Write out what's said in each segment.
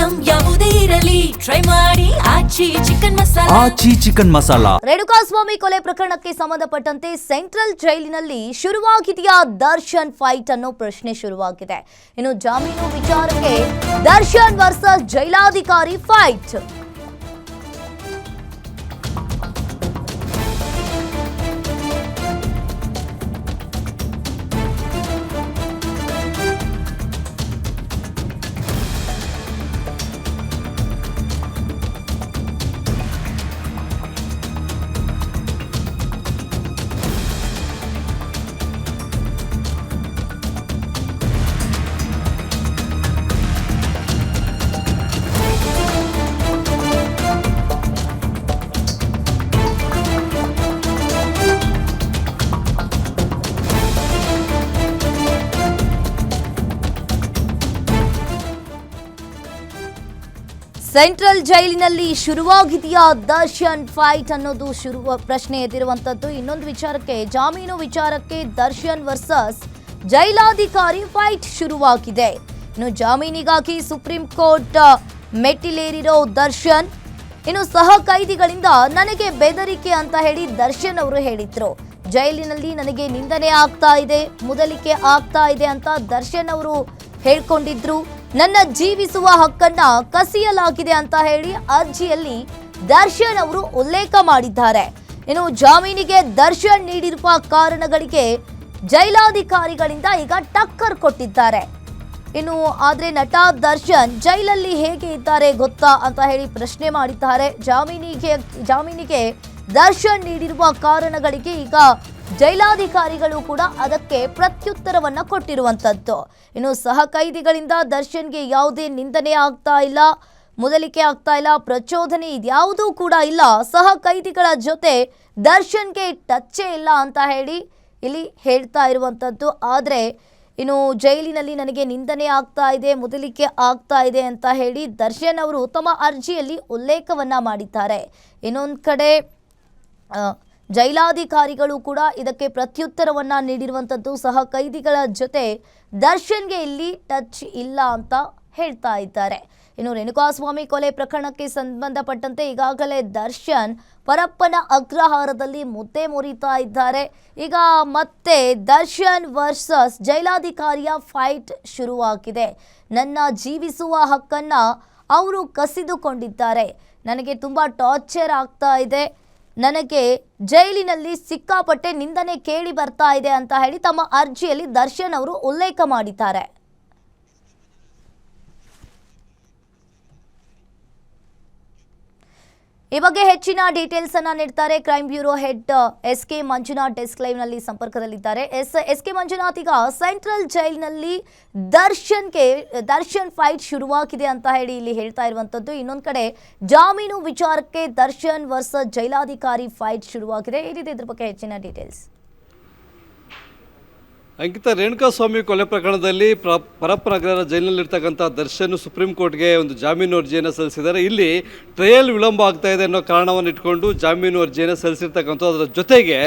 Item ಯಾವುದೇ ಇರಲಿ try ಮಾಡಿ ಆಚಿ ಚಿಕನ್ ಮಸಾಲಾ. ರೇಣುಕಾಸ್ವಾಮಿ ಕೊಲೆ ಪ್ರಕರಣಕ್ಕೆ ಸಂಬಂಧಪಟ್ಟಂತೆ ಸೆಂಟ್ರಲ್ ಜೈಲಿನಲ್ಲಿ ಶುರುವಾಗಿದೆಯಾ ದರ್ಶನ್ ಫೈಟ್ ಅನ್ನೋ ಪ್ರಶ್ನೆ ಶುರುವಾಗಿದೆ. ಇನ್ನು ಜಾಮೀನು ವಿಚಾರಕ್ಕೆ ದರ್ಶನ್ ವರ್ಸಸ್ ಜೈಲಾಧಿಕಾರಿ ಫೈಟ್. ಸೆಂಟ್ರಲ್ ಜೈಲಿನಲ್ಲಿ ಶುರುವಾಗಿದೆಯಾ ದರ್ಶನ್ ಫೈಟ್ ಅನ್ನೋದು ಪ್ರಶ್ನೆ ಎದ್ದಿರುವಂತದ್ದು. ಇನ್ನೊಂದು ವಿಚಾರಕ್ಕೆ ಜಾಮೀನು ವಿಚಾರಕ್ಕೆ ದರ್ಶನ್ ವರ್ಸಸ್ ಜೈಲಾಧಿಕಾರಿ ಫೈಟ್ ಶುರುವಾಗಿದೆ. ಇನ್ನು ಜಾಮೀನಿಗಾಗಿ ಸುಪ್ರೀಂ ಕೋರ್ಟ್ ಮೆಟ್ಟಿಲೇರಿರೋ ದರ್ಶನ್, ಇನ್ನು ಸಹ ಕೈದಿಗಳಿಂದ ನನಗೆ ಬೆದರಿಕೆ ಅಂತ ಹೇಳಿ ದರ್ಶನ್ ಅವರು ಹೇಳಿದ್ರು. ಜೈಲಿನಲ್ಲಿ ನನಗೆ ನಿಂದನೆ ಆಗ್ತಾ ಇದೆ, ಮುದಲಿಕೆ ಆಗ್ತಾ ಇದೆ ಅಂತ ದರ್ಶನ್ ಅವರು ಹೇಳ್ಕೊಂಡಿದ್ರು. ನನ್ನ ಜೀವಿಸುವ ಹಕ್ಕನ್ನ ಕಸಿಯಲಾಗಿದೆ ಅಂತ ಹೇಳಿ ಅರ್ಜಿಯಲ್ಲಿ ದರ್ಶನ್ ಅವರು ಉಲ್ಲೇಖ ಮಾಡಿದ್ದಾರೆ. ಇನ್ನು ಜಾಮೀನಿಗೆ ದರ್ಶನ್ ನೀಡಿರುವ ಕಾರಣಗಳಿಗೆ ಜೈಲಾಧಿಕಾರಿಗಳಿಂದ ಈಗ ಟಕ್ಕರ್ ಕೊಟ್ಟಿದ್ದಾರೆ. ಇನ್ನು ಆದ್ರೆ ನಟ ದರ್ಶನ್ ಜೈಲಲ್ಲಿ ಹೇಗೆ ಇದ್ದಾರೆ ಗೊತ್ತಾ ಅಂತ ಹೇಳಿ ಪ್ರಶ್ನೆ ಮಾಡಿದ್ದಾರೆ. ಜಾಮೀನಿಗೆ ದರ್ಶನ್ ನೀಡಿರುವ ಕಾರಣಗಳಿಗೆ ಈಗ ಜೈಲಾಧಿಕಾರಿಗಳು ಕೂಡ ಅದಕ್ಕೆ ಪ್ರತ್ಯುತ್ತರವನ್ನ ಕೊಟ್ಟಿರುವಂತದ್ದು. ಇನ್ನು ಸಹ ಕೈದಿಗಳಿಂದ ದರ್ಶನ್ಗೆ ಯಾವುದೇ ನಿಂದನೆ ಆಗ್ತಾ ಇಲ್ಲ, ಮುದಲಿಕೆ ಆಗ್ತಾ ಇಲ್ಲ, ಪ್ರಚೋದನೆ ಇದ್ಯಾವುದೂ ಕೂಡ ಇಲ್ಲ. ಸಹ ಕೈದಿಗಳ ಜೊತೆ ದರ್ಶನ್ಗೆ ಟಚ್ಚೇ ಇಲ್ಲ ಅಂತ ಹೇಳಿ ಇಲ್ಲಿ ಹೇಳ್ತಾ ಇರುವಂತದ್ದು. ಆದ್ರೆ ಇನ್ನು ಜೈಲಿನಲ್ಲಿ ನನಗೆ ನಿಂದನೆ ಆಗ್ತಾ ಇದೆ, ಮುದಲಿಕೆ ಆಗ್ತಾ ಇದೆ ಅಂತ ಹೇಳಿ ದರ್ಶನ್ ಅವರು ತಮ್ಮ ಅರ್ಜಿಯಲ್ಲಿ ಉಲ್ಲೇಖವನ್ನ ಮಾಡಿದ್ದಾರೆ. ಇನ್ನೊಂದು ಕಡೆ ಜೈಲಾಧಿಕಾರಿಗಳು ಕೂಡ ಇದಕ್ಕೆ ಪ್ರತ್ಯುತ್ತರವನ್ನ ನೀಡಿರುವಂಥದ್ದು. ಸಹ ಕೈದಿಗಳ ಜೊತೆ ದರ್ಶನ್ಗೆ ಇಲ್ಲಿ ಟಚ್ ಇಲ್ಲ ಅಂತ ಹೇಳ್ತಾ ಇದ್ದಾರೆ. ಇನ್ನು ರೇಣುಕಾಸ್ವಾಮಿ ಕೊಲೆ ಪ್ರಕರಣಕ್ಕೆ ಸಂಬಂಧಪಟ್ಟಂತೆ ಈಗಾಗಲೇ ದರ್ಶನ್ ಪರಪ್ಪನ ಅಗ್ರಹಾರದಲ್ಲಿ ಮುದ್ದೆ ಮುರಿತಾ ಇದ್ದಾರೆ. ಈಗ ಮತ್ತೆ ದರ್ಶನ್ ವರ್ಸಸ್ ಜೈಲಾಧಿಕಾರಿಯ ಫೈಟ್ ಶುರುವಾಗಿದೆ. ನನ್ನ ಜೀವಿಸುವ ಹಕ್ಕನ್ನ ಅವರು ಕಸಿದುಕೊಂಡಿದ್ದಾರೆ, ನನಗೆ ತುಂಬ ಟಾರ್ಚರ್ ಆಗ್ತಾ ಇದೆ, ನನಗೆ ಜೈಲಿನಲ್ಲಿ ಸಿಕ್ಕಾಪಟ್ಟೆ ನಿಂದನೆ ಕೇಳಿ ಬರ್ತಾ ಇದೆ ಅಂತ ಹೇಳಿ ತಮ್ಮ ಅರ್ಜಿಯಲ್ಲಿ ದರ್ಶನ್ ಅವರು ಉಲ್ಲೇಖ ಮಾಡಿದ್ದಾರೆ. ಈ ಬಗ್ಗೆ ಹೆಚ್ಚಿನ ಡೀಟೇಲ್ಸ್ ಅನ್ನ ನೀಡ್ತಾರೆ crime bureau head S K. Manjunath. Desk live ನಲ್ಲಿ ಸಂಪರ್ಕದಲ್ಲಿದ್ದಾರೆ. ಎಸ್.ಕೆ. ಮಂಜುನಾಥ್, ಈಗ ಸೆಂಟ್ರಲ್ ಜೈಲಿನಲ್ಲಿ ದರ್ಶನ್ ಫೈಟ್ ಶುರುವಾಗಿದೆ ಅಂತ ಹೇಳಿ ಇಲ್ಲಿ ಹೇಳ್ತಾ ಇರುವಂತದ್ದು. ಇನ್ನೊಂದು ಕಡೆ ಜಾಮೀನು ವಿಚಾರಕ್ಕೆ ದರ್ಶನ್ ವರ್ಸಸ್ ಜೈಲಾಧಿಕಾರಿ ಫೈಟ್ ಶುರುವಾಗಿದೆ. ಏನಿದೆ ಇದ್ರ ಬಗ್ಗೆ ಹೆಚ್ಚಿನ ಡೀಟೇಲ್ಸ್? ಅಂಕಿತ, ರೇಣುಕಾಸ್ವಾಮಿ ಕೊಲೆ ಪ್ರಕರಣದಲ್ಲಿ ಪರಪ್ಪನ ಅಗ್ರಹಾರ ಜೈಲಿನಲ್ಲಿರ್ತಕ್ಕಂಥ ದರ್ಶನ್ ಸುಪ್ರೀಂ ಕೋರ್ಟ್ಗೆ ಒಂದು ಜಾಮೀನು ಅರ್ಜಿಯನ್ನು ಸಲ್ಲಿಸಿದ್ದಾರೆ. ಇಲ್ಲಿ ಟ್ರಯಲ್ ವಿಳಂಬ ಆಗ್ತಾ ಇದೆ ಅನ್ನೋ ಕಾರಣವನ್ನು ಇಟ್ಕೊಂಡು ಜಾಮೀನು ಅರ್ಜಿಯನ್ನು ಸಲ್ಲಿಸಿರ್ತಕ್ಕಂಥ, ಅದರ ಜೊತೆಗೆ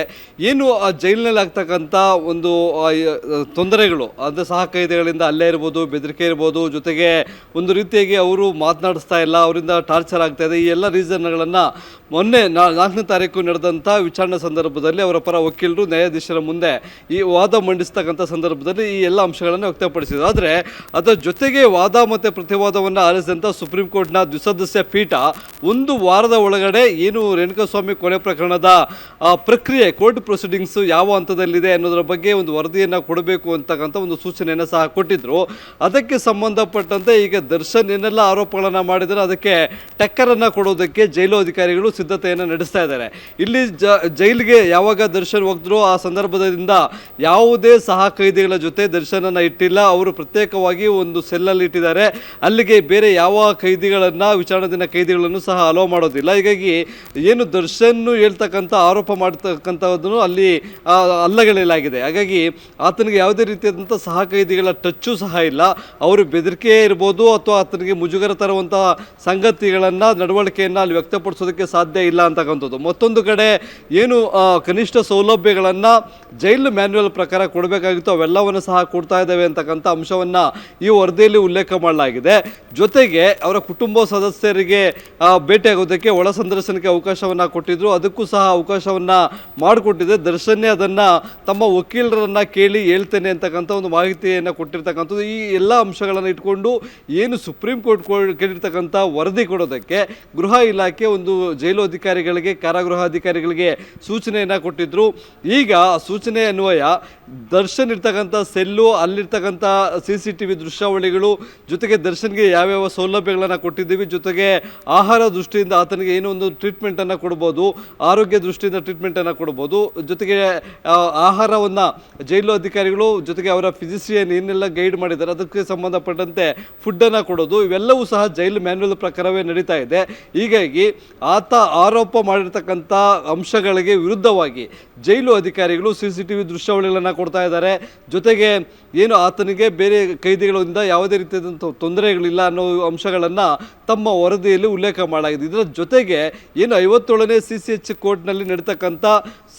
ಏನು ಆ ಜೈಲಿನಲ್ಲಿ ಆಗ್ತಕ್ಕಂಥ ಒಂದು ತೊಂದರೆಗಳು, ಅಂದರೆ ಸಹ ಕೈದಿಗಳಿಂದ ಅಲ್ಲೇ ಇರ್ಬೋದು, ಬೆದರಿಕೆ ಇರ್ಬೋದು, ಜೊತೆಗೆ ಒಂದು ರೀತಿಯಾಗಿ ಅವರು ಮಾತನಾಡಿಸ್ತಾ ಇಲ್ಲ, ಅವರಿಂದ ಟಾರ್ಚರ್ ಆಗ್ತಾ ಇದೆ, ಈ ಎಲ್ಲ ರೀಸನ್ಗಳನ್ನು ಮೊನ್ನೆ 4ನೇ ತಾರೀಕು ನಡೆದಂಥ ವಿಚಾರಣೆ ಸಂದರ್ಭದಲ್ಲಿ ಅವರ ಪರ ವಕೀಲರು ನ್ಯಾಯಾಧೀಶರ ಮುಂದೆ ಈ ವಾದ ಮಂಡಿಸ್ತಕ್ಕಂಥ ಸಂದರ್ಭದಲ್ಲಿ ಈ ಎಲ್ಲ ಅಂಶಗಳನ್ನು ವ್ಯಕ್ತಪಡಿಸಿದರು. ಆದರೆ ಅದರ ಜೊತೆಗೆ ವಾದ ಮತ್ತು ಪ್ರತಿವಾದವನ್ನು ಆಲಿಸಿದಂಥ ಸುಪ್ರೀಂ ಕೋರ್ಟ್ನ ದ್ವಿಸದಸ್ಯ ಪೀಠ ಒಂದು ವಾರದ ಒಳಗಡೆ ಏನು ರೇಣುಕಾಸ್ವಾಮಿ ಕೊಲೆ ಪ್ರಕರಣದ ಪ್ರಕ್ರಿಯೆ, ಕೋರ್ಟ್ ಪ್ರೊಸೀಡಿಂಗ್ಸು ಯಾವ ಹಂತದಲ್ಲಿದೆ ಅನ್ನೋದರ ಬಗ್ಗೆ ಒಂದು ವರದಿಯನ್ನು ಕೊಡಬೇಕು ಅಂತಕ್ಕಂಥ ಒಂದು ಸೂಚನೆಯನ್ನು ಸಹ ಕೊಟ್ಟಿದ್ದರು. ಅದಕ್ಕೆ ಸಂಬಂಧಪಟ್ಟಂತೆ ಈಗ ದರ್ಶನ್ ಏನೆಲ್ಲ ಆರೋಪಗಳನ್ನು ಮಾಡಿದರೆ ಅದಕ್ಕೆ ಟಕ್ಕರನ್ನು ಕೊಡೋದಕ್ಕೆ ಜೈಲು ಅಧಿಕಾರಿಗಳು ಸಿದ್ಧತೆಯನ್ನು ನಡೆಸ್ತಾ ಇದ್ದಾರೆ. ಇಲ್ಲಿ ಜೈಲಿಗೆ ಯಾವಾಗ ದರ್ಶನ್ ಹೋಗಿದ್ರು ಆ ಸಂದರ್ಭದಿಂದ ಯಾವುದೇ ಸಹ ಕೈದಿಗಳ ಜೊತೆ ದರ್ಶನನ್ನು ಇಟ್ಟಿಲ್ಲ. ಅವರು ಪ್ರತ್ಯೇಕವಾಗಿ ಒಂದು ಸೆಲ್ಲಲ್ಲಿ ಇಟ್ಟಿದ್ದಾರೆ. ಅಲ್ಲಿಗೆ ಬೇರೆ ಯಾವ ಕೈದಿಗಳನ್ನು, ವಿಚಾರಣಾಧೀನ ಕೈದಿಗಳನ್ನು ಸಹ ಅಲೋ ಮಾಡೋದಿಲ್ಲ. ಹೀಗಾಗಿ ಏನು ದರ್ಶನ್ ಹೇಳ್ತಕ್ಕಂಥ ಆರೋಪ ಮಾಡ್ತಕ್ಕಂಥದ್ದನ್ನು ಅಲ್ಲಿ ಅಲ್ಲಗಳೆಯಲಾಗಿದೆ. ಹಾಗಾಗಿ ಆತನಿಗೆ ಯಾವುದೇ ರೀತಿಯಾದಂಥ ಸಹ ಕೈದಿಗಳ ಟಚ್ಚು ಸಹ ಇಲ್ಲ. ಅವರು ಬೆದರಿಕೆ ಇರ್ಬೋದು ಅಥವಾ ಆತನಿಗೆ ಮುಜುಗರ ತರುವಂಥ ಸಂಗತಿಗಳನ್ನು, ನಡವಳಿಕೆಯನ್ನು ಅಲ್ಲಿ ವ್ಯಕ್ತಪಡಿಸೋದಕ್ಕೆ ಸಾಧ್ಯ ಇಲ್ಲ ಅಂತಕ್ಕಂಥದ್ದು. ಮತ್ತೊಂದು ಕಡೆ ಏನು ಕನಿಷ್ಠ ಸೌಲಭ್ಯಗಳನ್ನು ಜೈಲು ಮ್ಯಾನ್ಯುವಲ್ ಪ್ರಕಾರ ಕೊಡಬೇಕು ಕೊಡಬೇಕಾಗಿತ್ತು ಅವೆಲ್ಲವನ್ನು ಸಹ ಕೊಡ್ತಾ ಇದ್ದಾವೆ ಅಂತಕ್ಕಂಥ ಅಂಶವನ್ನು ಈ ವರದಿಯಲ್ಲಿ ಉಲ್ಲೇಖ ಮಾಡಲಾಗಿದೆ. ಜೊತೆಗೆ ಅವರ ಕುಟುಂಬ ಸದಸ್ಯರಿಗೆ ಭೇಟಿಯಾಗೋದಕ್ಕೆ ಒಳ ಸಂದರ್ಶನಕ್ಕೆ ಅವಕಾಶವನ್ನು ಕೊಟ್ಟಿದ್ರು, ಅದಕ್ಕೂ ಸಹ ಅವಕಾಶವನ್ನು ಮಾಡಿಕೊಟ್ಟಿದೆ. ದರ್ಶನ್ನೇ ಅದನ್ನು ತಮ್ಮ ವಕೀಲರನ್ನು ಕೇಳಿ ಹೇಳ್ತೇನೆ ಅಂತಕ್ಕಂಥ ಒಂದು ಮಾಹಿತಿಯನ್ನು ಕೊಟ್ಟಿರ್ತಕ್ಕಂಥದ್ದು. ಈ ಎಲ್ಲ ಅಂಶಗಳನ್ನು ಇಟ್ಕೊಂಡು ಏನು ಸುಪ್ರೀಂ ಕೋರ್ಟ್ ಕೇಳಿರ್ತಕ್ಕಂಥ ವರದಿ ಕೊಡೋದಕ್ಕೆ ಗೃಹ ಇಲಾಖೆ ಒಂದು ಜೈಲು ಅಧಿಕಾರಿಗಳಿಗೆ, ಕಾರಾಗೃಹ ಅಧಿಕಾರಿಗಳಿಗೆ ಸೂಚನೆಯನ್ನು ಕೊಟ್ಟಿದ್ರು. ಈಗ ಸೂಚನೆ ಅನ್ವಯ ದರ್ಶನ್ ಇರ್ತಕ್ಕಂಥ ಸೆಲ್ಲು, ಅಲ್ಲಿರ್ತಕ್ಕಂಥ CCTV ದೃಶ್ಯಾವಳಿಗಳು, ಜೊತೆಗೆ ದರ್ಶನ್ಗೆ ಯಾವ್ಯಾವ ಸೌಲಭ್ಯಗಳನ್ನು ಕೊಟ್ಟಿದ್ದೀವಿ, ಜೊತೆಗೆ ಆಹಾರ ದೃಷ್ಟಿಯಿಂದ ಆತನಿಗೆ ಏನೋ ಒಂದು ಟ್ರೀಟ್ಮೆಂಟನ್ನು ಕೊಡ್ಬೋದು, ಆರೋಗ್ಯ ದೃಷ್ಟಿಯಿಂದ ಟ್ರೀಟ್ಮೆಂಟನ್ನು ಕೊಡ್ಬೋದು, ಜೊತೆಗೆ ಆಹಾರವನ್ನು ಜೈಲು ಅಧಿಕಾರಿಗಳು ಜೊತೆಗೆ ಅವರ ಫಿಸಿಷಿಯನ್ ಏನೆಲ್ಲ ಗೈಡ್ ಮಾಡಿದ್ದಾರೆ ಅದಕ್ಕೆ ಸಂಬಂಧಪಟ್ಟಂತೆ ಫುಡ್ಡನ್ನು ಕೊಡೋದು, ಇವೆಲ್ಲವೂ ಸಹ ಜೈಲು ಮ್ಯಾನ್ಯುವಲ್ ಪ್ರಕಾರವೇ ನಡೀತಾ ಇದೆ. ಹೀಗಾಗಿ ಆತ ಆರೋಪ ಮಾಡಿರ್ತಕ್ಕಂಥ ಅಂಶಗಳಿಗೆ ವಿರುದ್ಧವಾಗಿ ಜೈಲು ಅಧಿಕಾರಿಗಳು CCTV ದೃಶ್ಯಾವಳಿಗಳನ್ನು ಕೊಡ್ತಾ ಇದ್ದಾರೆ. ಜೊತೆಗೆ ಏನು ಆತನಿಗೆ ಬೇರೆ ಕೈದಿಗಳಿಂದ ಯಾವುದೇ ರೀತಿಯಾದಂಥ ತೊಂದರೆಗಳಿಲ್ಲ ಅನ್ನೋ ಅಂಶಗಳನ್ನು ತಮ್ಮ ವರದಿಯಲ್ಲಿ ಉಲ್ಲೇಖ ಮಾಡಲಾಗಿದೆ. ಇದರ ಜೊತೆಗೆ ಏನು 57ನೇ CCH ಕೋರ್ಟ್ನಲ್ಲಿ ನಡೀತಕ್ಕಂಥ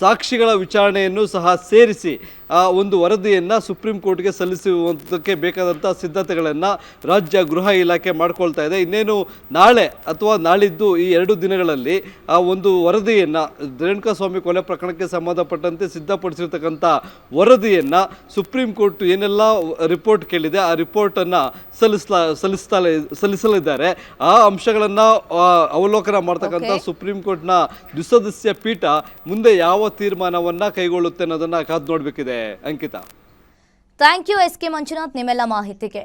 ಸಾಕ್ಷಿಗಳ ವಿಚಾರಣೆಯನ್ನು ಸಹ ಸೇರಿಸಿ ಆ ಒಂದು ವರದಿಯನ್ನು ಸುಪ್ರೀಂ ಕೋರ್ಟ್ಗೆ ಸಲ್ಲಿಸುವುದಕ್ಕೆ ಬೇಕಾದಂಥ ಸಿದ್ಧತೆಗಳನ್ನು ರಾಜ್ಯ ಗೃಹ ಇಲಾಖೆ ಮಾಡ್ಕೊಳ್ತಾ ಇದೆ. ಇನ್ನೇನು ನಾಳೆ ಅಥವಾ ನಾಳಿದ್ದು ಈ 2 ದಿನಗಳಲ್ಲಿ ಆ ಒಂದು ವರದಿಯನ್ನು ರೇಣುಕಾಸ್ವಾಮಿ ಕೊಲೆ ಪ್ರಕರಣಕ್ಕೆ ಸಂಬಂಧಪಟ್ಟಂತೆ ಸಿದ್ಧಪಡಿಸಿರ್ತಕ್ಕಂಥ ವರದಿಯನ್ನು ಸುಪ್ರೀಂ ಕೋರ್ಟ್ ಏನೆಲ್ಲ ರಿಪೋರ್ಟ್ ಕೇಳಿದೆ ಆ ರಿಪೋರ್ಟನ್ನು ಸಲ್ಲಿಸಲಿದ್ದಾರೆ. ಆ ಅಂಶಗಳನ್ನು ಅವಲೋಕನ ಮಾಡ್ತಕ್ಕಂಥ ಸುಪ್ರೀಂ ಕೋರ್ಟ್ನ ದ್ವಿಸದಸ್ಯ ಪೀಠ ಮುಂದೆ ಯಾವ ತೀರ್ಮಾನವನ್ನು ಕೈಗೊಳ್ಳುತ್ತೆ ಅನ್ನೋದನ್ನು ಕಾದು ನೋಡಬೇಕಿದೆ. Ankita, thank you SK Manjunath ನಿಮ್ಮೆಲ್ಲ ಮಾಹಿತಿಗೆ.